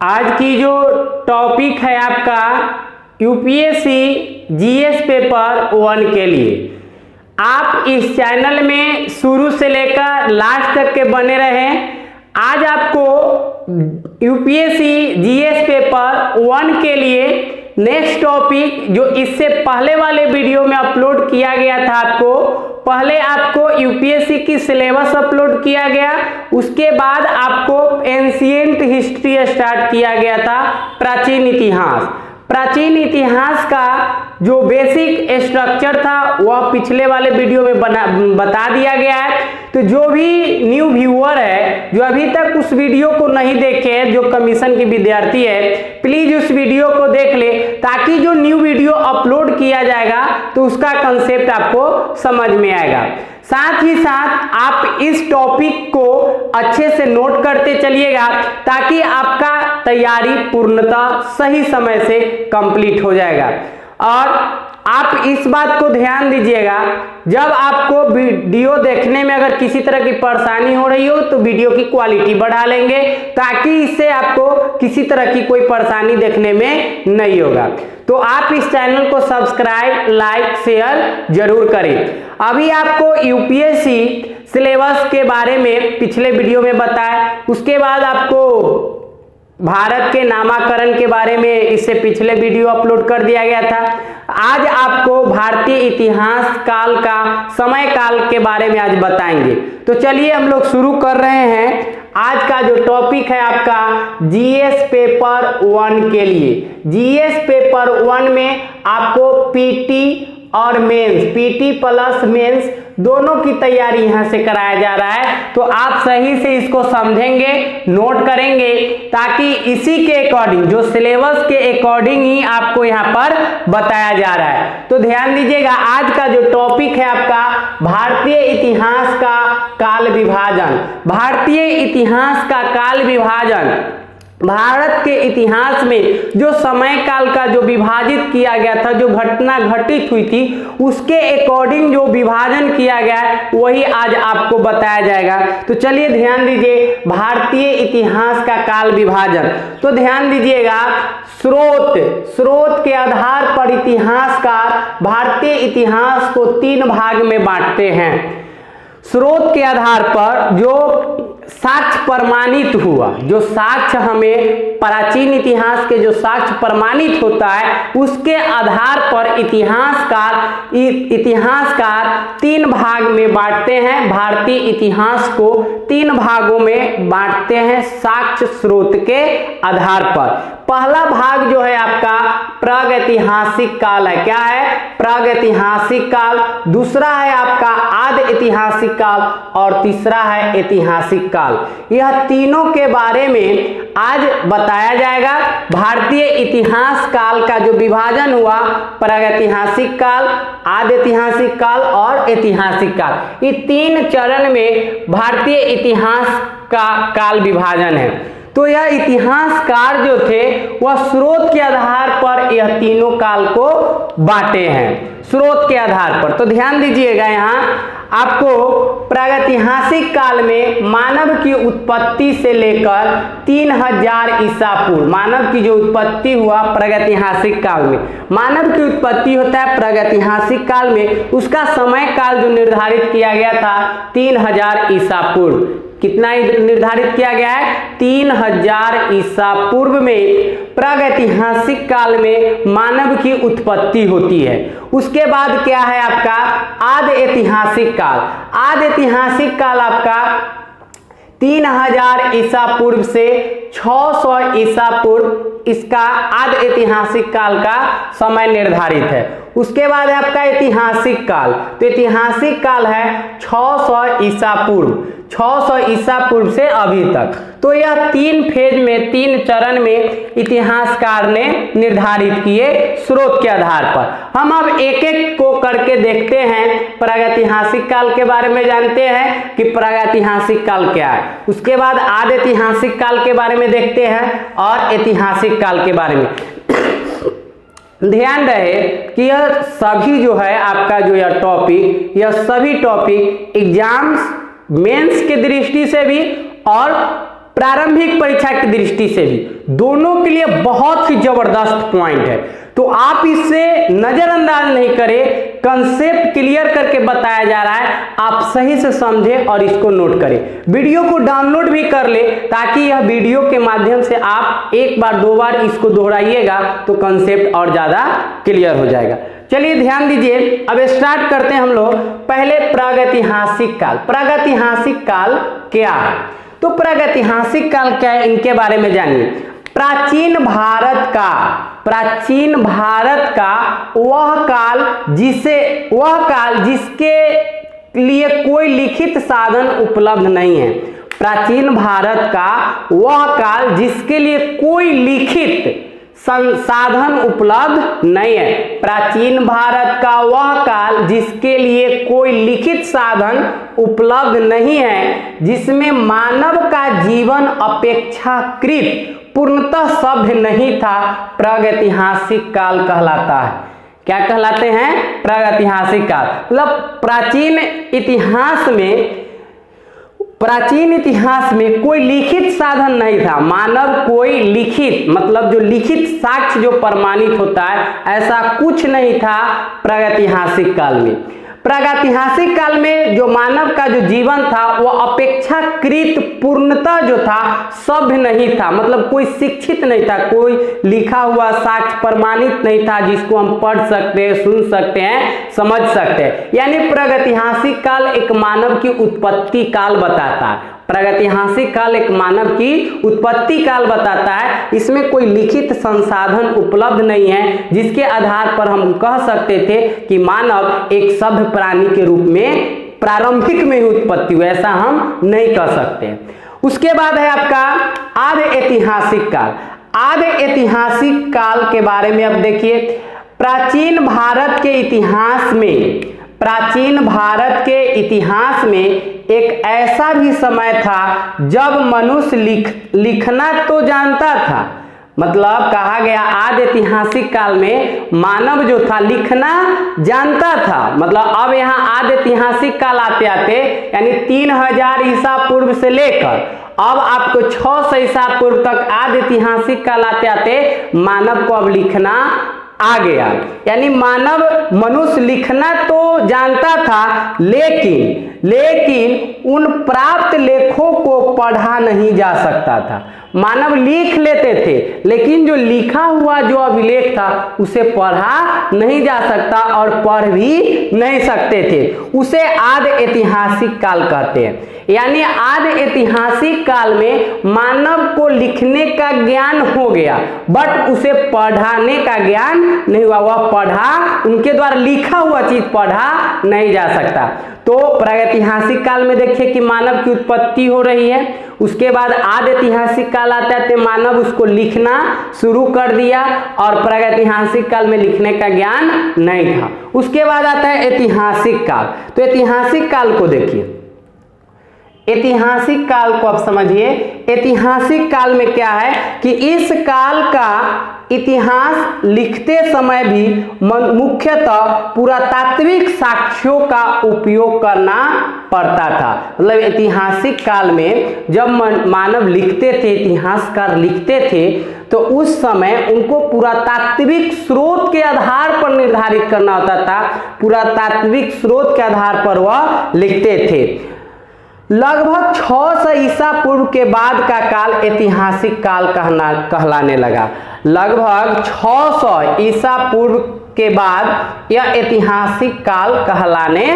आज की जो टॉपिक है आपका यूपीएससी जीएस पेपर 1 के लिए। आप इस चैनल में शुरू से लेकर लास्ट तक के बने रहें। आज आपको यूपीएससी जीएस पेपर 1 के लिए नेक्स्ट टॉपिक जो इससे पहले वाले वीडियो में अपलोड किया गया था, आपको पहले आपको यूपीएससी की सिलेबस अपलोड किया गया, उसके बाद आपको एंशिएंट हिस्ट्री स्टार्ट किया गया था, प्राचीन इतिहास। प्राचीन इतिहास का जो बेसिक स्ट्रक्चर था वह पिछले वाले वीडियो में बता दिया गया है। तो जो भी न्यू व्यूअर है जो अभी तक उस वीडियो को नहीं देखे हैं, जो कमीशन के विद्यार्थी है, प्लीज उस वीडियो को देख ले ताकि जो न्यू वीडियो अपलोड किया जाएगा तो उसका कंसेप्ट आपको समझ में आएगा। साथ ही साथ आप इस टॉपिक को अच्छे से नोट करते चलिएगा ताकि आपका तैयारी पूर्णतः सही समय से कंप्लीट हो जाएगा। और आप इस बात को ध्यान दीजिएगा, जब आपको वीडियो देखने में अगर किसी तरह की परेशानी हो रही हो तो वीडियो की क्वालिटी बढ़ा लेंगे ताकि इससे आपको किसी तरह की कोई परेशानी देखने में नहीं होगा। तो आप इस चैनल को सब्सक्राइब, लाइक, शेयर जरूर करें। अभी आपको यूपीएससी सिलेबस के बारे में पिछले वीडियो में बताया, उसके बाद आपको भारत के नामाकरण के बारे में इससे पिछले वीडियो अपलोड कर दिया गया था। आज आपको भारतीय इतिहास काल का समय काल के बारे में आज बताएंगे। तो चलिए हम लोग शुरू कर रहे हैं। आज का जो टॉपिक है आपका जीएस पेपर 1 के लिए। जीएस पेपर 1 में आपको पीटी और मेंस, पीटी प्लस मेंस दोनों की तैयारी यहां से कराया जा रहा है। तो आप सही से इसको समझेंगे, नोट करेंगे ताकि इसी के अकॉर्डिंग, जो सिलेबस के अकॉर्डिंग ही आपको यहां पर बताया जा रहा है। तो ध्यान दीजिएगा, आज का जो टॉपिक है आपका भारतीय इतिहास का काल विभाजन। भारतीय इतिहास का काल विभाजन, भारत के इतिहास में जो समय काल का जो विभाजित किया गया था, जो घटना घटित हुई थी उसके अकॉर्डिंग जो विभाजन किया गया है वही आज आपको बताया जाएगा। तो चलिए ध्यान दीजिए, भारतीय इतिहास का काल विभाजन। तो ध्यान दीजिएगा, स्रोत के आधार पर इतिहासकार भारतीय इतिहास को 3 भाग में बांटते हैं। स्रोत के आधार पर जो साक्ष्य प्रमाणित हुआ, जो साक्ष्य हमें प्राचीन इतिहास के जो साक्ष्य प्रमाणित होता है उसके आधार पर इतिहासकार 3 भाग में बांटते हैं। भारतीय इतिहास को 3 भागों में बांटते हैं साक्ष्य स्रोत के आधार पर। पहला भाग जो है आपका प्रागैतिहासिक काल है। क्या है? प्रागैतिहासिक काल। दूसरा है आपका आदि ऐतिहासिक काल और तीसरा है ऐतिहासिक काल। यह तीनों के बारे में आज बताया जाएगा। भारतीय इतिहास काल का जो विभाजन हुआ, प्रागैतिहासिक काल, आदि ऐतिहासिक काल और ऐतिहासिक काल, ये 3 चरण में भारतीय इतिहास का काल विभाजन है। तो यह इतिहासकार जो थे वह स्रोत के आधार पर यह तीनों काल को बांटे हैं, स्रोत के आधार पर। तो ध्यान दीजिएगा, यहाँ आपको प्रागैतिहासिक काल में मानव की उत्पत्ति से लेकर 3000 ईसा पूर्व, मानव की जो उत्पत्ति हुआ प्रागैतिहासिक काल में, मानव की उत्पत्ति होता है प्रागैतिहासिक काल में, उसका समय काल जो निर्धारित किया गया था 3000 ईसा पूर्व। कितना निर्धारित किया गया है? 3000 ईसा पूर्व में प्रागैतिहासिक काल में मानव की उत्पत्ति होती है। उसके बाद क्या है आपका आदि ऐतिहासिक काल। आदि ऐतिहासिक काल आपका 3000 ईसा पूर्व से 600 ईसा पूर्व, इसका आदि ऐतिहासिक काल का समय निर्धारित है। उसके बाद है आपका ऐतिहासिक काल। तो ऐतिहासिक काल है 600 ईसा पूर्व, 600 ईसा पूर्व से अभी तक। तो यह 3 फेज में, 3 चरण में इतिहासकार ने निर्धारित किए स्रोत के आधार पर। हम अब एक एक को करके देखते हैं। प्रागैतिहासिक काल के बारे में जानते हैं कि प्रागैतिहासिक काल क्या है, उसके बाद आदि ऐतिहासिक काल के बारे में देखते हैं और ऐतिहासिक काल के बारे में। ध्यान रहे कि यह सभी जो है आपका जो यह टॉपिक, यह सभी टॉपिक एग्जाम्स मेंस की दृष्टि से भी और प्रारंभिक परीक्षा की दृष्टि से भी, दोनों के लिए बहुत ही जबरदस्त पॉइंट है। तो आप इससे नजरअंदाज नहीं करें, कंसेप्ट क्लियर करके बताया जा रहा है, आप सही से समझें और इसको नोट करें। वीडियो को डाउनलोड भी कर ले ताकि यह वीडियो के माध्यम से आप एक बार दो बार इसको दोहराइएगा तो कंसेप्ट और ज्यादा क्लियर हो जाएगा। चलिए ध्यान दीजिए, अब स्टार्ट करते हैं हम लोग। पहले प्रागैतिहासिक काल। प्रागैतिहासिक काल क्या है? तो प्रागैतिहासिक काल क्या है, इनके बारे में जानिए। प्राचीन भारत का वह काल जिसके लिए कोई लिखित साधन उपलब्ध नहीं है। प्राचीन भारत का वह काल जिसके लिए कोई लिखित साधन उपलब्ध नहीं है। प्राचीन भारत का वह काल जिसके लिए कोई लिखित साधन उपलब्ध नहीं है, जिसमें मानव का जीवन अपेक्षाकृत पूर्णतः सभ्य नहीं था, प्रागैतिहासिक काल कहलाता है। क्या कहलाते हैं? प्रागैतिहासिक काल। मतलब प्राचीन इतिहास में कोई लिखित साधन नहीं था। मानव कोई लिखित, मतलब जो लिखित साक्ष्य जो प्रमाणित होता है, ऐसा कुछ नहीं था प्रागैतिहासिक काल में। प्रागैतिहासिक काल में जो मानव का जो जीवन था वह अपेक्षाकृत पूर्णतः जो था सभ्य नहीं था, मतलब कोई शिक्षित नहीं था, कोई लिखा हुआ साक्ष्य प्रमाणित नहीं था जिसको हम पढ़ सकते हैं, सुन सकते हैं, समझ सकते हैं। यानी प्रागैतिहासिक काल एक मानव की उत्पत्ति काल बताता है। प्रागैतिहासिक काल एक मानव की उत्पत्ति काल बताता है। इसमें कोई लिखित संसाधन उपलब्ध नहीं है जिसके आधार पर हम कह सकते थे कि मानव एक सभ्य प्राणी के रूप में प्रारंभिक में ही उत्पत्ति हुई, ऐसा हम नहीं कह सकते। उसके बाद है आपका आद्य ऐतिहासिक काल। आद्य ऐतिहासिक काल के बारे में अब देखिए, प्राचीन भारत के इतिहास में एक ऐसा भी समय था जब मनुष्य लिखना तो जानता था। मतलब कहा गया आद्य ऐतिहासिक काल में मानव जो था लिखना जानता था। मतलब अब यहाँ आद्य ऐतिहासिक काल आते आते यानी 3000 ईसा पूर्व से लेकर अब आपको 600 ईसा पूर्व तक आद्य ऐतिहासिक काल आते आते मानव को अब लिखना आ गया। यानी मनुष्य लिखना तो जानता था, लेकिन उन प्राप्त लेखों को पढ़ा नहीं जा सकता था। मानव लिख लेते थे, लेकिन जो लिखा हुआ जो अभिलेख था उसे पढ़ा नहीं जा सकता और पढ़ भी नहीं सकते थे। उसे आद्य ऐतिहासिक काल कहते हैं। यानी आद्य ऐतिहासिक काल में मानव को लिखने का ज्ञान हो गया, बट उसे पढ़ाने का ज्ञान नहीं हुआ। वह पढ़ा, उनके द्वारा लिखा हुआ चीज पढ़ा नहीं जा सकता। तो प्रागैतिहासिक काल में देखिए कि मानव की उत्पत्ति हो रही है। उसके बाद आद्य ऐतिहासिक काल आता है तो मानव उसको लिखना शुरू कर दिया और प्रागैतिहासिक काल में लिखने का ज्ञान नहीं था। उसके बाद आता है ऐतिहासिक काल। तो ऐतिहासिक काल को देखिए, ऐतिहासिक काल को आप समझिए। ऐतिहासिक काल में क्या है कि इस काल का इतिहास लिखते समय भी मुख्यतः पुरातात्विक साक्ष्यों का उपयोग करना पड़ता था। मतलब ऐतिहासिक काल में जब मानव लिखते थे, इतिहासकार लिखते थे, तो उस समय उनको पुरातात्विक स्रोत के आधार पर निर्धारित करना होता था। पुरातात्विक स्रोत के आधार पर वह लिखते थे। लगभग 600 ईसा पूर्व के बाद का काल ऐतिहासिक काल कहलाने लगा। लगभग 600 ईसा पूर्व के बाद यह ऐतिहासिक काल कहलाने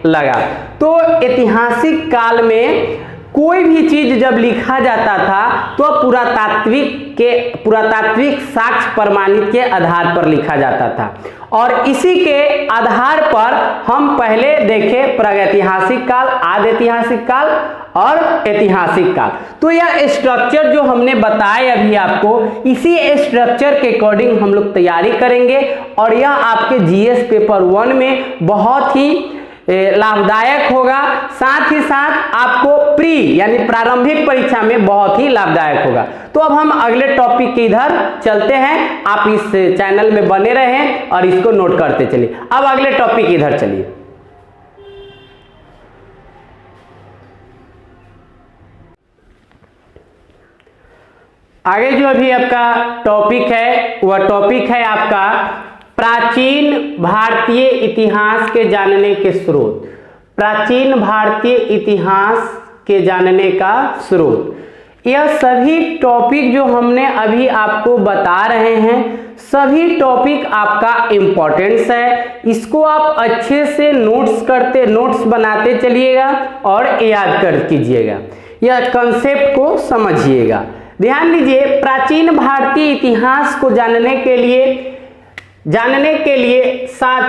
लगा। तो ऐतिहासिक काल में कोई भी चीज जब लिखा जाता था तो पुरातात्विक साक्ष्य प्रमाणित के आधार पर लिखा जाता था। और इसी के आधार पर हम पहले देखें प्रागैतिहासिक काल, आद्य ऐतिहासिक काल और ऐतिहासिक काल। तो यह स्ट्रक्चर जो हमने बताया अभी आपको, इसी स्ट्रक्चर के अकॉर्डिंग हम लोग तैयारी करेंगे और यह आपके जीएस पेपर 1 में बहुत ही लाभदायक होगा। साथ ही साथ आपको प्री यानी प्रारंभिक परीक्षा में बहुत ही लाभदायक होगा। तो अब हम अगले टॉपिक के इधर चलते हैं। आप इस चैनल में बने रहें और इसको नोट करते चलिए। अब अगले टॉपिक इधर चलिए। आगे जो अभी आपका टॉपिक है वह टॉपिक है आपका प्राचीन भारतीय इतिहास के जानने के स्रोत। प्राचीन भारतीय इतिहास के जानने का स्रोत। यह सभी टॉपिक जो हमने अभी आपको बता रहे हैं, सभी टॉपिक आपका इम्पोर्टेंस है। इसको आप अच्छे से नोट्स बनाते चलिएगा और याद कर कीजिएगा, यह कंसेप्ट को समझिएगा। ध्यान दीजिए, प्राचीन भारतीय इतिहास को जानने के लिए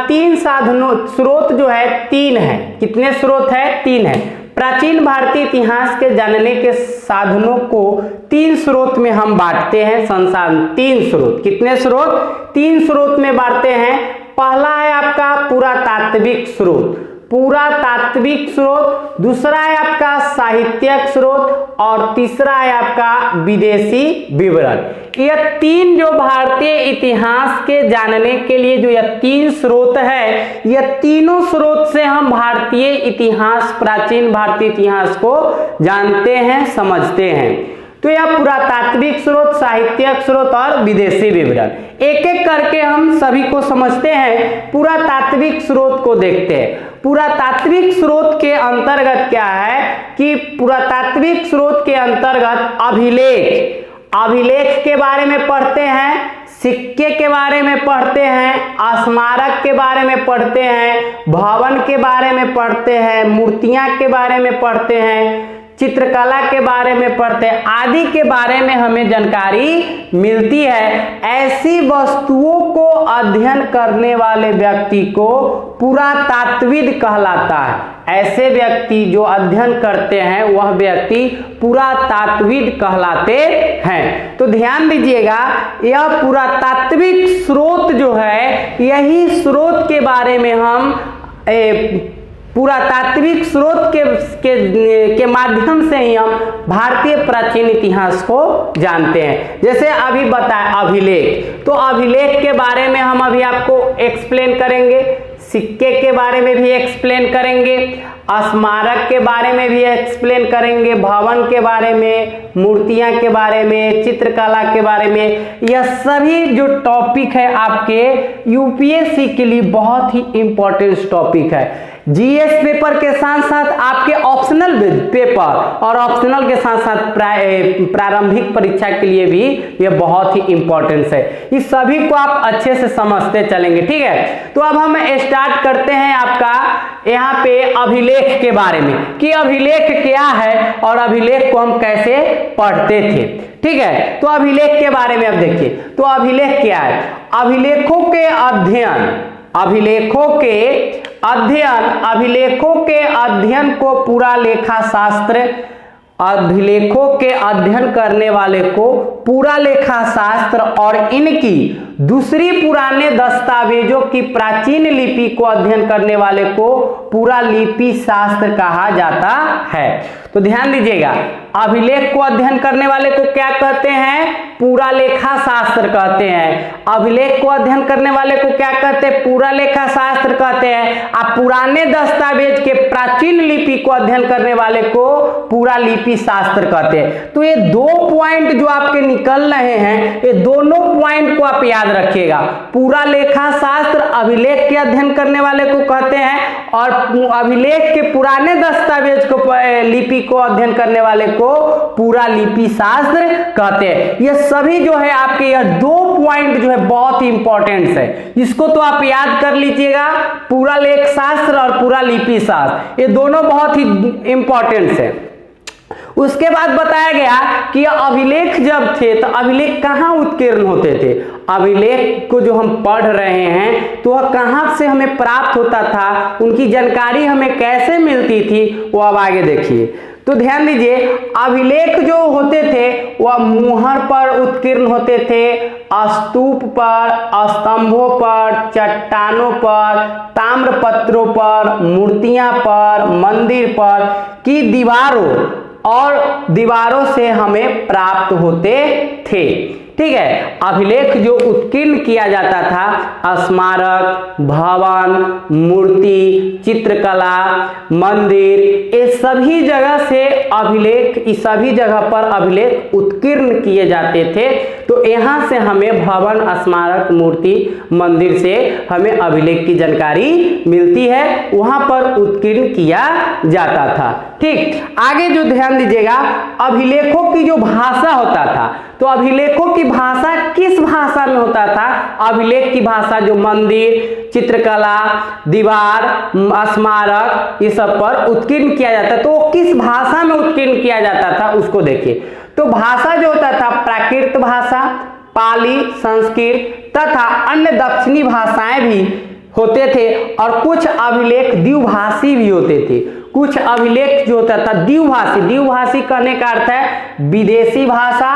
तीन साधनों स्रोत जो है तीन है। कितने स्रोत है? तीन है। प्राचीन भारतीय इतिहास के जानने के साधनों को तीन स्रोत में हम बांटते हैं। संसाधन तीन स्रोत। कितने स्रोत? तीन स्रोत में बांटते हैं। पहला है आपका पुरातात्विक स्रोत, पुरातात्विक स्रोत। दूसरा है आपका साहित्यिक स्रोत और तीसरा है आपका विदेशी विवरण। यह तीन जो भारतीय इतिहास के जानने के लिए जो यह तीन स्रोत है, यह तीनों स्रोत से हम भारतीय इतिहास, प्राचीन भारतीय इतिहास को जानते हैं, समझते हैं। तो यह पुरातात्विक स्रोत, साहित्यिक स्रोत और विदेशी विवरण। एक एक करके हम सभी को समझते हैं। पुरातात्विक स्रोत को देखते हैं। पुरातात्विक स्रोत के अंतर्गत क्या है कि पुरातात्विक स्रोत के अंतर्गत अभिलेख के बारे में पढ़ते हैं, सिक्के के बारे में पढ़ते हैं, स्मारक के बारे में पढ़ते हैं, भवन के बारे में पढ़ते हैं, मूर्तियां के बारे में पढ़ते हैं, चित्रकला के बारे में पढ़ते हैं, आदि के बारे में हमें जानकारी मिलती है। ऐसी वस्तुओं को अध्ययन करने वाले व्यक्ति को पुरातात्विद कहलाता है। ऐसे व्यक्ति जो अध्ययन करते हैं वह व्यक्ति पुरातात्विद कहलाते हैं। तो ध्यान दीजिएगा, यह पुरातात्विक स्रोत जो है, यही स्रोत के बारे में हम पुरातात्विक स्रोत के माध्यम से ही हम भारतीय प्राचीन इतिहास को जानते हैं। जैसे अभी बताया अभिलेख, तो अभिलेख के बारे में हम अभी आपको एक्सप्लेन करेंगे, सिक्के के बारे में भी एक्सप्लेन करेंगे, स्मारक के बारे में भी एक्सप्लेन करेंगे, भवन के बारे में, मूर्तियां के बारे में, चित्रकला के बारे में। यह सभी जो टॉपिक है आपके यूपीएससी के लिए बहुत ही इंपॉर्टेंट टॉपिक है। जीएस पेपर के साथ साथ आपके ऑप्शनल पेपर और ऑप्शनल के साथ साथ प्रारंभिक परीक्षा के लिए भी यह बहुत ही इंपॉर्टेंस है। इस सभी को आप अच्छे से समझते चलेंगे, ठीक है। तो अब हम स्टार्ट करते हैं आपका यहाँ पे अभिलेख के बारे में कि अभिलेख क्या है और अभिलेख को हम कैसे पढ़ते थे, ठीक है। तो अभिलेख के बारे में अब देखिए, तो अभिलेख क्या है? अभिलेखों के अध्ययन को अभिलेखों के अध्ययन करने वाले को पुरालेखा शास्त्र और इनकी दूसरी पुराने दस्तावेजों की प्राचीन लिपि को अध्ययन करने वाले को पुरालिपि शास्त्र कहा जाता है। तो ध्यान दीजिएगा, अभिलेख को अध्ययन करने वाले को क्या कहते हैं? पुरालेखा शास्त्र कहते हैं। अभिलेख को अध्ययन करने वाले को क्या कहते हैं? पुरालेखा शास्त्र कहते हैं। आप पुराने दस्तावेज के प्राचीन लिपि को अध्ययन करने वाले को पुरालिपि शास्त्र कहते हैं। तो ये दो पॉइंट जो आपके निकल रहे हैं, ये दोनों पॉइंट को आप याद रखिएगा। पुरालेखा शास्त्र अभिलेख के अध्ययन करने वाले को कहते हैं और अभिलेख के पुराने दस्तावेज को लिपि को अध्ययन करने वाले को पुरालिपि शास्त्र कहते हैं। ये सभी जो है आपके यह दो पॉइंट जो है बहुत ही इंपॉर्टेंट है, इसको तो आप याद कर लीजिएगा। पुरालेख शास्त्र और पुरालिपि शास्त्र ये दोनों बहुत ही इंपॉर्टेंट है। उसके बाद बताया गया कि अभिलेख जब थे तो अभिलेख कहाँ उत्कीर्ण होते थे। अभिलेख को जो हम पढ़ रहे हैं तो वह कहाँ से हमें प्राप्त होता था, उनकी जानकारी हमें कैसे मिलती थी, वो अब आगे देखिए। तो ध्यान दीजिए, अभिलेख जो होते थे वह मुहर पर उत्कीर्ण होते थे, स्तूप पर, स्तंभों पर, चट्टानों पर, ताम्रपत्रों पर, मूर्तियां पर, मंदिर पर की दीवारों से हमें प्राप्त होते थे। ठीक है। अभिलेख जो उत्कीर्ण किया जाता था, स्मारक, भवन, मूर्ति, चित्रकला, मंदिर, ये सभी जगह से अभिलेख, इस सभी जगह पर अभिलेख उत्कीर्ण किए जाते थे। तो यहाँ से हमें भवन, स्मारक, मूर्ति, मंदिर से हमें अभिलेख की जानकारी मिलती है, वहां पर उत्कीर्ण किया जाता था। ठीक, आगे जो ध्यान दीजिएगा, अभिलेखों की जो भाषा होता था, तो अभिलेखों की भाषा किस भाषा में होता था? अभिलेख की भाषा जो मंदिर, चित्रकला, दीवार, स्मारक, ये सब पर उत्कीर्ण किया जाता है, तो वो किस भाषा में उत्कीर्ण किया जाता था उसको देखिए। तो भाषा जो होता था, प्राकृत भाषा, पाली, संस्कृत तथा अन्य दक्षिणी भाषाएं भी होते थे, और कुछ अभिलेख द्विभाषी भी होते थे। कुछ अभिलेख जो होता था द्विभाषी, द्विभाषी कहने का अर्थ है विदेशी भाषा,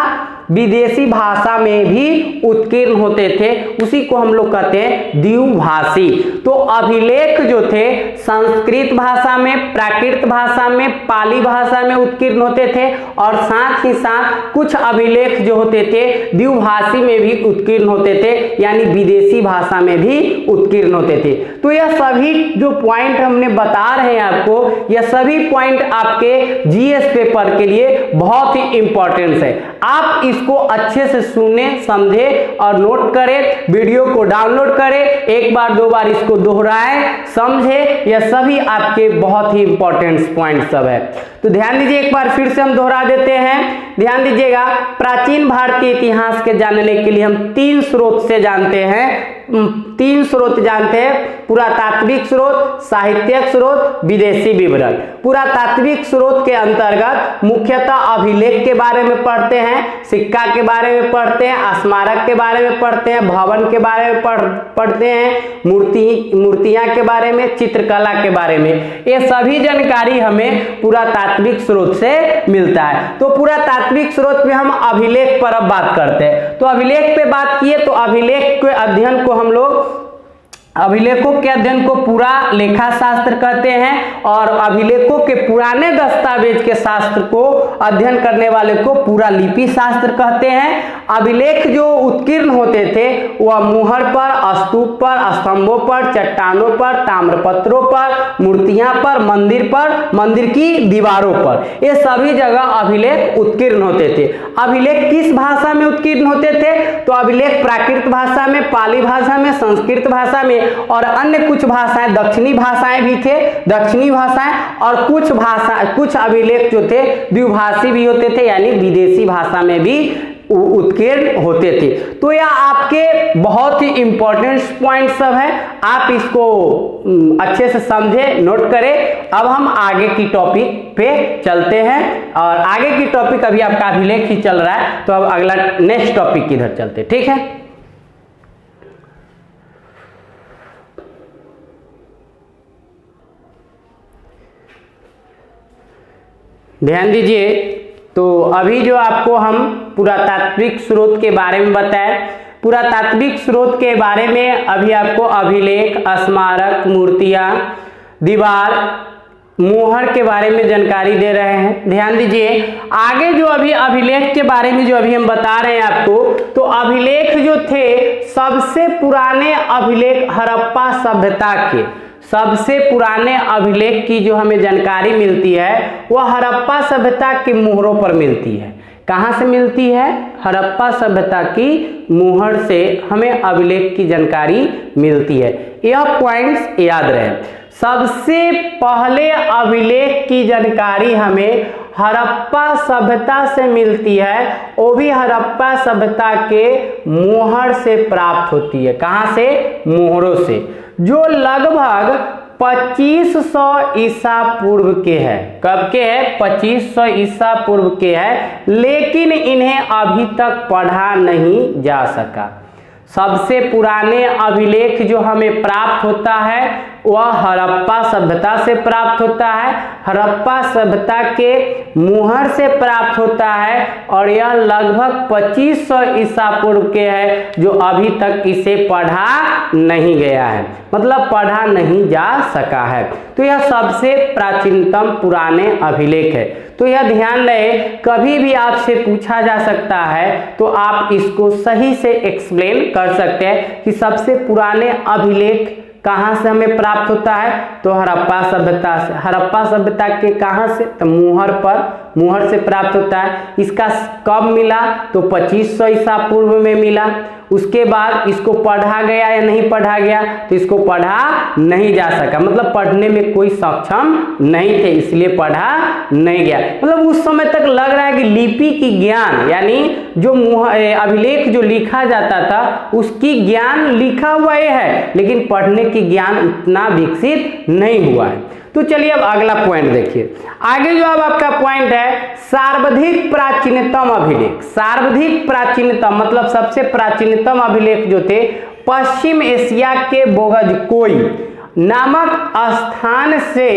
विदेशी भाषा में भी उत्कीर्ण होते थे, उसी को हम लोग कहते हैं द्विभाषी। तो अभिलेख जो थे संस्कृत भाषा में, प्राकृत भाषा में, पाली भाषा में उत्कीर्ण होते थे, और साथ ही साथ कुछ अभिलेख जो होते थे द्विभाषी में भी उत्कीर्ण होते थे, यानी विदेशी भाषा में भी उत्कीर्ण होते थे। तो यह सभी जो पॉइंट हमने बता रहे हैं आपको, यह सभी पॉइंट आपके जीएस पेपर के लिए बहुत ही इंपॉर्टेंट है। आप इसको अच्छे से सुने, समझे और नोट करें, वीडियो को डाउनलोड करें, एक बार दो बार इसको दोहराएं, समझे, यह सभी आपके बहुत ही इंपॉर्टेंट पॉइंट सब है। तो ध्यान दीजिए, एक बार फिर से हम दोहरा देते हैं, ध्यान दीजिएगा। प्राचीन भारतीय इतिहास के जानने के लिए हम 3 स्रोत से जानते हैं, 3 स्रोत जानते हैं, पुरातात्विक स्रोत, साहित्यिक स्रोत, विदेशी विवरण। पुरातात्विक स्रोत के अंतर्गत मुख्यतः अभिलेख के बारे में पढ़ते हैं, सिक्का के बारे में पढ़ते हैं, स्मारक के बारे में पढ़ते हैं, भवन के बारे में पढ़ते हैं, मूर्तियां के बारे में, चित्रकला के बारे में। ये सभी जानकारी हमें पुरातात्विक स्रोत से मिलता है। तो पुरातात्विक स्रोत में हम अभिलेख पर अब बात करते हैं। तो अभिलेख पे बात किए, तो अभिलेख के अध्ययन को हम लोग, अभिलेखों के अध्ययन को पूरा लेखा शास्त्र कहते हैं, और अभिलेखों के पुराने दस्तावेज के शास्त्र को अध्ययन करने वाले को पूरा लिपि शास्त्र कहते हैं। अभिलेख जो उत्कीर्ण होते थे वह मुहर पर, स्तूप पर, स्तंभों पर, चट्टानों पर, ताम्रपत्रों पर, मूर्तियां पर, मंदिर की दीवारों पर, ये सभी जगह अभिलेख उत्कीर्ण होते थे। अभिलेख किस भाषा में उत्कीर्ण होते थे? तो अभिलेख प्राकृत भाषा में, पाली भाषा में, संस्कृत भाषा में, और अन्य कुछ भाषाएं, दक्षिणी भाषाएं भी थे, दक्षिणी भाषाएं, और कुछ अभिलेख जो थे द्विभाषी भी होते थे, यानी विदेशी भाषा में भी उत्कीर्ण होते थे। तो यह आपके बहुत ही इंपॉर्टेंट पॉइंट सब है, आप इसको अच्छे से समझे, नोट करें। अब हम आगे की टॉपिक पे चलते हैं, और आगे की टॉपिक अभी आपका अभिलेख ही चल रहा है, तो अब अगला नेक्स्ट टॉपिक की तरफ चलते, ठीक है। ध्यान दीजिए, तो अभी जो आपको हम पुरातात्विक स्रोत के बारे में बताएं, पुरातात्विक स्रोत के बारे में अभी आपको अभिलेख, स्मारक, मूर्तियां, दीवार, मुहर के बारे में जानकारी दे रहे हैं। ध्यान दीजिए, आगे जो अभी अभिलेख के बारे में जो अभी हम बता रहे हैं आपको, तो अभिलेख जो थे, सबसे पुराने अभिलेख हड़प्पा सभ्यता के, सबसे पुराने अभिलेख की जो हमें जानकारी मिलती है वह हड़प्पा सभ्यता के मुहरों पर मिलती है। कहाँ से मिलती है? हड़प्पा सभ्यता की मुहर से हमें अभिलेख की जानकारी मिलती है। यह पॉइंट्स याद रहे। सबसे पहले अभिलेख की जानकारी हमें हड़प्पा सभ्यता से मिलती है, वो भी हड़प्पा सभ्यता के मुहर से प्राप्त होती है। कहाँ से? मुहरों से, जो लगभग 2500 ईसा पूर्व के हैं। कब के हैं? 2500 ईसा पूर्व के हैं, लेकिन इन्हें अभी तक पढ़ा नहीं जा सका। सबसे पुराने अभिलेख जो हमें प्राप्त होता है वह हड़प्पा सभ्यता से प्राप्त होता है, हड़प्पा सभ्यता के मुहर से प्राप्त होता है, और यह लगभग 2500 ईसा पूर्व के है, जो अभी तक इसे पढ़ा नहीं गया है, मतलब पढ़ा नहीं जा सका है। तो यह सबसे प्राचीनतम पुराने अभिलेख है। तो यह ध्यान रहे, कभी भी आपसे पूछा जा सकता है तो आप इसको सही से एक्सप्लेन कर सकते हैं कि सबसे पुराने अभिलेख कहाँ से हमें प्राप्त होता है, तो हड़प्पा सभ्यता से। हड़प्पा सभ्यता के कहाँ से, तो मुहर से प्राप्त होता है। इसका कब मिला, तो 2500 ईसा पूर्व में मिला। उसके बाद इसको पढ़ा गया या नहीं पढ़ा गया, तो इसको पढ़ा नहीं जा सका, मतलब पढ़ने में कोई सक्षम नहीं थे, इसलिए पढ़ा नहीं गया। मतलब उस समय तक लग रहा है कि लिपि की ज्ञान, यानी जो अभिलेख जो लिखा जाता था उसकी ज्ञान लिखा हुआ है, लेकिन पढ़ने की ज्ञान उतना विकसित नहीं हुआ है। तो चलिए अब अगला पॉइंट देखिए। आगे जो अब आपका पॉइंट है सर्वाधिक प्राचीनतम अभिलेख। सर्वाधिक प्राचीनतम मतलब सबसे प्राचीनतम अभिलेख जो थे पश्चिम एशिया के बोगजकोई नामक स्थान से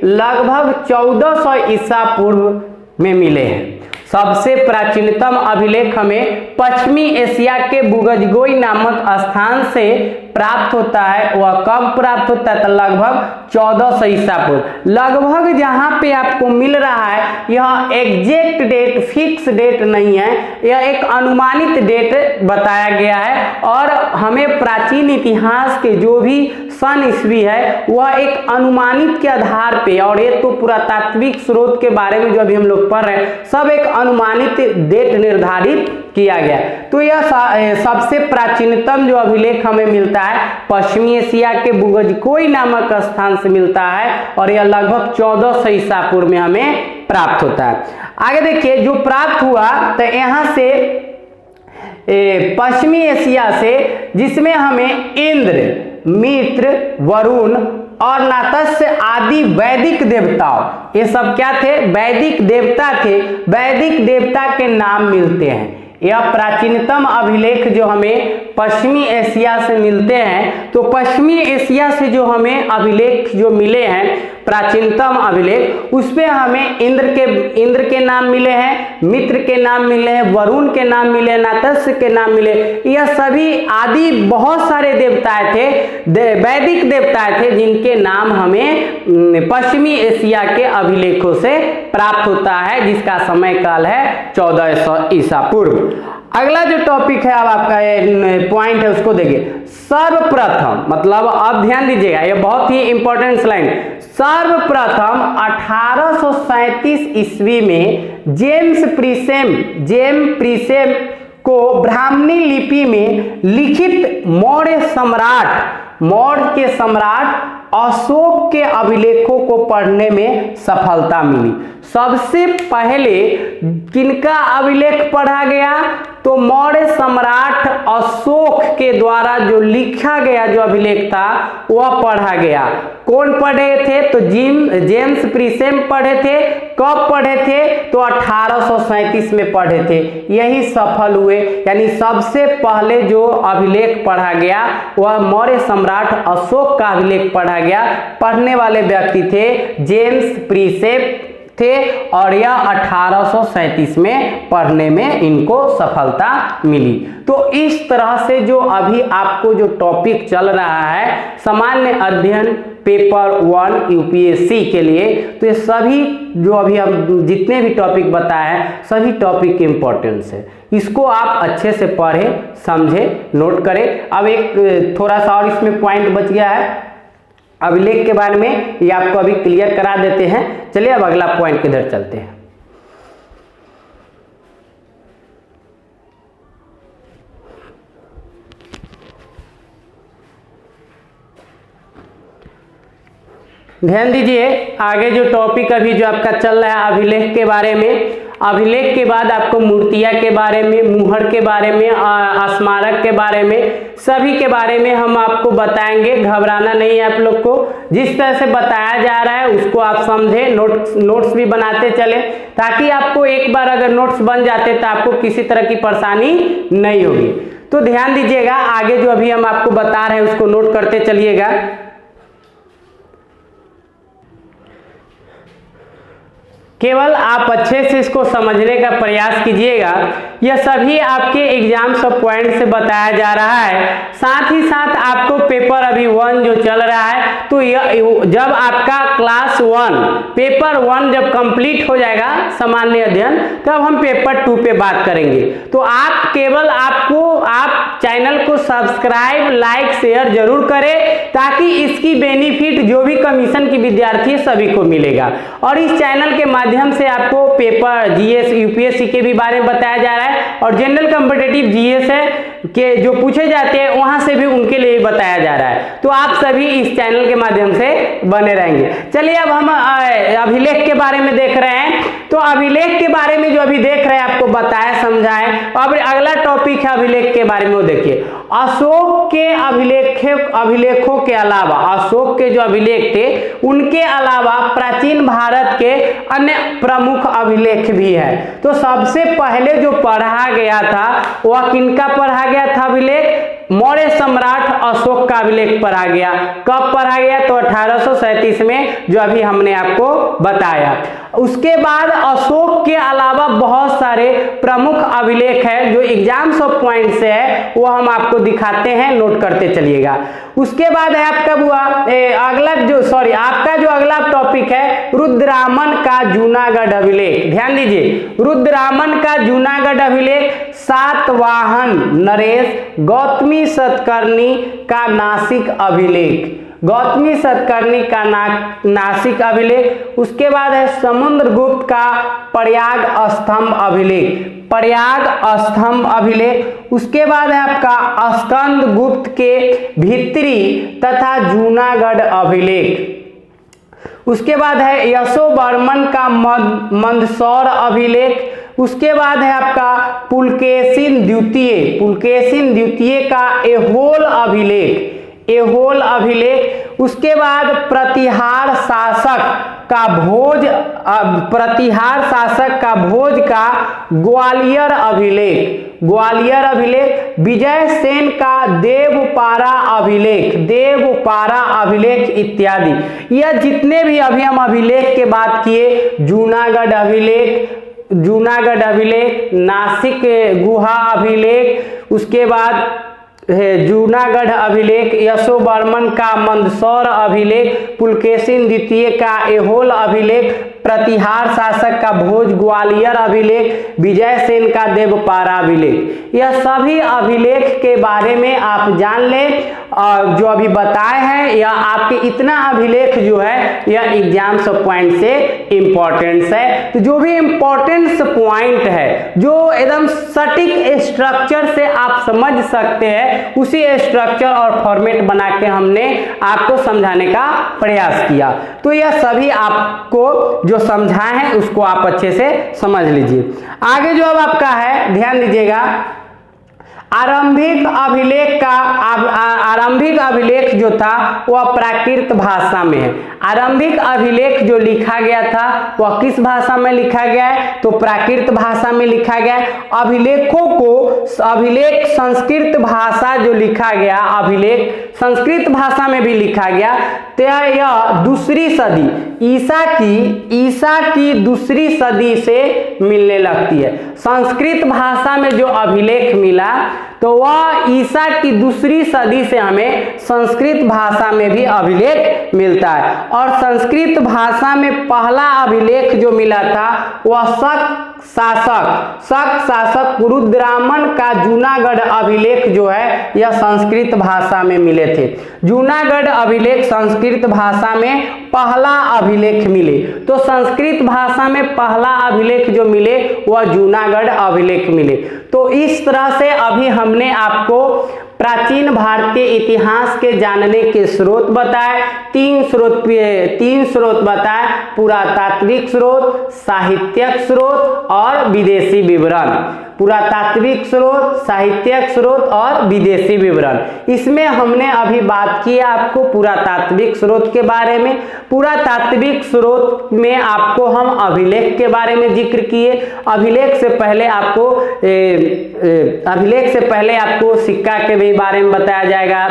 लगभग 1400 ईसा पूर्व में मिले हैं। सबसे प्राचीनतम अभिलेख हमें पश्चिमी एशिया के बुगजगोई नामक स्थान से प्राप्त होता है। वह कब प्राप्त होता है, तो लगभग 1400 ईसा पूर्व। लगभग जहां पे आपको मिल रहा है, यह एग्जैक्ट डेट, फिक्स डेट नहीं है, यह एक अनुमानित डेट बताया गया है। और हमें प्राचीन इतिहास के जो भी सन ईस्वी है वह एक अनुमानित के आधार पे, और ये तो पुरातात्विक स्रोत के बारे में जो अभी हम लोग पढ़ रहे हैं, सब एक अनुमानित डेट निर्धारित किया गया। तो यह सबसे प्राचीनतम जो अभिलेख हमें मिलता है पश्चिमी एशिया के बुगजकोई नामक स्थान से मिलता है, और यह लगभग 1400 ईसा पूर्व में हमें प्राप्त होता है। आगे देखिए जो प्राप्त हुआ, तो यहाँ से पश्चिमी एशिया से, जिसमें हमें इंद्र, मित्र, वरुण और नातस्य आदि वैदिक देवताओं, ये सब क्या थे, वैदिक देवता थे, वैदिक देवता के नाम मिलते हैं। यह प्राचीनतम अभिलेख जो हमें पश्चिमी एशिया से मिलते हैं, तो पश्चिमी एशिया से जो हमें अभिलेख जो मिले हैं प्राचीनतम अभिलेख, उसमें हमें इंद्र के नाम मिले हैं, मित्र के नाम मिले हैं, वरुण के नाम मिले, नातस्य के नाम मिले। यह सभी आदि बहुत सारे देवताएं थे, वैदिक देवताएं थे, जिनके नाम हमें पश्चिमी एशिया के अभिलेखों से प्राप्त होता है, जिसका समय काल है 1400 ईसा पूर्व। अगला जो टॉपिक है, अब आपका पॉइंट है उसको देखिए। सर्वप्रथम, मतलब अब ध्यान दीजिएगा, ये बहुत ही इंपॉर्टेंट स्लाइड। सर्वप्रथम 1837 ईस्वी में जेम्स प्रीसेम को ब्राह्मणी लिपि में लिखित मौर्य के सम्राट अशोक के अभिलेखों को पढ़ने में सफलता मिली। सबसे पहले किनका अभिलेख पढ़ा गया, तो मौर्य सम्राट अशोक के द्वारा जो लिखा गया जो अभिलेख था वह पढ़ा गया। कौन पढ़े थे, तो जेम्स प्रीसेम पढ़े थे। कब पढ़े थे, तो 1837 में पढ़े थे। यही सफल हुए, यानी सबसे पहले जो अभिलेख पढ़ा गया वह मौर्य सम्राट अशोक का अभिलेख पढ़ा गया। पढ़ने वाले व्यक्ति थे जेम्स प्रीसेम थे, और यह 1837 में पढ़ने में इनको सफलता मिली। तो इस तरह से जो अभी आपको जो टॉपिक चल रहा है सामान्य अध्ययन पेपर 1 यूपीएससी के लिए, तो ये सभी जो अभी हम जितने भी टॉपिक बताए हैं सभी टॉपिक की इंपॉर्टेंस है। इसको आप अच्छे से पढ़ें, समझें, नोट करें। अब एक थोड़ा सा और इसमें पॉइंट बच गया है अभिलेख के बारे में, ये आपको अभी क्लियर करा देते हैं। चलिए अब अगला पॉइंट किधर चलते हैं। ध्यान दीजिए, आगे जो टॉपिक अभी जो आपका चल रहा है अभिलेख के बारे में। अभिलेख के बाद आपको मूर्तियां के बारे में, मुहर के बारे में, स्मारक के बारे में, सभी के बारे में हम आपको बताएंगे। घबराना नहीं है आप लोग को। जिस तरह से बताया जा रहा है उसको आप समझें, नोट्स भी बनाते चले, ताकि आपको एक बार अगर नोट्स बन जाते तो आपको किसी तरह की परेशानी नहीं होगी। तो ध्यान दीजिएगा, आगे जो अभी हम आपको बता रहे हैं उसको नोट करते चलिएगा। केवल आप अच्छे से इसको समझने का प्रयास कीजिएगा यह सभी आपके एग्जाम सब पॉइंट से बताया जा रहा है। साथ ही साथ आपको पेपर अभी 1 जो चल रहा है, तो यह जब आपका क्लास 1 पेपर 1 जब कंप्लीट हो जाएगा सामान्य अध्ययन, तब हम पेपर 2 पे बात करेंगे। तो आप केवल आप चैनल को सब्सक्राइब, लाइक, शेयर जरूर करें, ताकि इसकी बेनिफिट जो भी कमीशन की विद्यार्थी सभी को मिलेगा। और इस चैनल के माध्यम से आपको पेपर जीएस, यूपीएससी के भी बारे में बताया जा रहा है, और जनरल कॉम्पिटिटिव जीएस है के जो पूछे जाते हैं वहां से भी उनके लिए बताया जा रहा है। तो आप सभी इस चैनल के माध्यम से बने रहेंगे। चलिए अब हम अभिलेख के बारे में देख रहे हैं। तो अभिलेख के बारे में जो अभी देख रहे हैं आपको बताया, समझाएं। अब अगला टॉपिक है अभिलेख के बारे में, वो देखिए। अशोक के अभिलेखों के अलावा, अशोक के जो अभिलेख थे उनके अलावा प्राचीन भारत के अन्य प्रमुख अभिलेख भी है। तो सबसे पहले जो पढ़ा गया था वह किनका पढ़ा गया था अभिलेख? मौर्य सम्राट अशोक का अभिलेख पढ़ा गया। कब पढ़ा गया? तो 1837 में, जो अभी हमने आपको बताया। उसके बाद अशोक के अलावा बहुत सारे प्रमुख अभिलेख है जो एग्जाम सब पॉइंट से है, वो हम आपको दिखाते हैं, नोट करते चलिएगा। उसके बाद है आपका आपका जो अगला टॉपिक है रुद्रामन का जूनागढ़ अभिलेख। ध्यान दीजिए, रुद्रामन का जूनागढ़ अभिलेख, सातवाहन नरेश, गौतमी सतकर्णी का नासिक अभिलेख, गौतमी सतकर्णी का नासिक अभिलेख। उसके बाद है समुद्रगुप्त का प्रयाग स्तंभ अभिलेख, प्रयाग स्तंभ अभिलेख। उसके बाद है आपका स्कंद गुप्त के भित्री तथा जूनागढ़ अभिलेख। उसके बाद है यशोवर्मन का मंदसौर अभिलेख। उसके बाद है आपका पुलकेशिन द्वितीय का एहोल अभिलेख, एहोल अभिलेख। उसके बाद प्रतिहार शासक का भोज का ग्वालियर अभिलेख, ग्वालियर अभिलेख। विजय सेन का देवपारा अभिलेख इत्यादि। यह जितने भी अभी हम अभिलेख के बात किए, जूनागढ़ अभिलेख, नासिक गुहा अभिलेख, उसके बाद जूनागढ़ अभिलेख, यशोवर्मन का मंदसौर अभिलेख, पुलकेशिन द्वितीय का एहोल अभिलेख, प्रतिहार शासक का भोज ग्वालियर अभिलेख, विजय सेन का देवपारा अभिलेख। यह सभी अभिलेख के बारे में आप जान लें। जो अभी बताए हैं, यह आपके इतना अभिलेख जो है यह एग्जाम सब पॉइंट से इंपॉर्टेंस है। तो जो भी इंपॉर्टेंस पॉइंट है, जो एकदम सटीक स्ट्रक्चर से आप समझ सकते हैं, उसी स्ट्रक्चर और फॉर्मेट बना के हमने आपको समझाने का प्रयास किया। तो यह सभी आपको जो समझाए हैं उसको आप अच्छे से समझ लीजिए। आगे जो अब आपका है, ध्यान दीजिएगा, आरंभिक अभिलेख जो था वह प्राकृत भाषा में है। आरंभिक अभिलेख जो लिखा गया था वह किस भाषा में लिखा गया है? तो प्राकृत भाषा में लिखा गया है। अभिलेख संस्कृत भाषा जो लिखा गया, अभिलेख संस्कृत भाषा में भी लिखा गया। तो यह दूसरी सदी, ईसा की दूसरी सदी से मिलने लगती है। संस्कृत भाषा में जो अभिलेख मिला तो वह ईसा की दूसरी सदी से हमें संस्कृत भाषा में भी अभिलेख मिलता है। और संस्कृत भाषा में पहला अभिलेख जो मिला था वह शक शासक रुद्रामन का जूनागढ़ अभिलेख जो है यह संस्कृत भाषा में मिले थे। जूनागढ़ अभिलेख संस्कृत भाषा में पहला अभिलेख मिले। तो संस्कृत भाषा में पहला अभिलेख जो मिले वह जूनागढ़ अभिलेख मिले। तो इस तरह से अभी हमने आपको प्राचीन भारतीय इतिहास के जानने के स्रोत बताए, तीन स्रोत बताए, पुरातात्विक स्रोत, साहित्यिक स्रोत और विदेशी विवरण। पुरातात्विक स्रोत, साहित्यिक स्रोत और विदेशी विवरण। इसमें हमने अभी बात की आपको पुरातात्विक स्रोत के बारे में। पुरातात्विक स्रोत में आपको हम अभिलेख के बारे में जिक्र किए। अभिलेख से पहले आपको सिक्का के भी बारे में बताया जाएगा,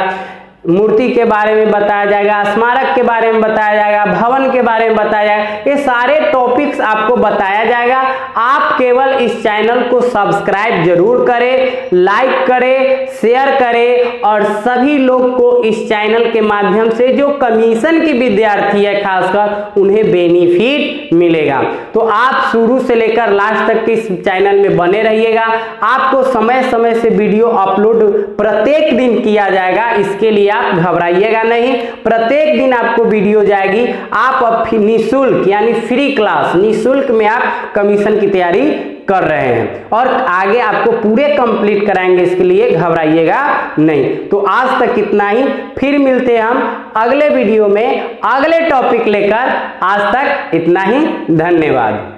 मूर्ति के बारे में बताया जाएगा, स्मारक के बारे में बताया जाएगा, भवन के बारे में बताया जाएगा। ये सारे टॉपिक्स आपको बताया जाएगा। आप केवल इस चैनल को सब्सक्राइब जरूर करें, लाइक करें, शेयर करें और सभी लोग को इस चैनल के माध्यम से जो कमीशन की विद्यार्थी है खासकर उन्हें बेनिफिट मिलेगा। तो आप शुरू से लेकर लास्ट तक इस चैनल में बने रहिएगा। आपको समय समय से वीडियो अपलोड प्रत्येक दिन किया जाएगा, इसके लिए आप घबराइएगा नहीं। प्रत्येक दिन आपको वीडियो जाएगी। आप अब निःशुल्क यानी फ्री क्लास निःशुल्क में आप कमीशन की तैयारी कर रहे हैं और आगे आपको पूरे कंप्लीट कराएंगे, इसके लिए घबराइएगा नहीं। तो आज तक इतना ही, फिर मिलते हैं हम अगले वीडियो में अगले टॉपिक लेकर। आज तक इतना ही, धन्यवाद।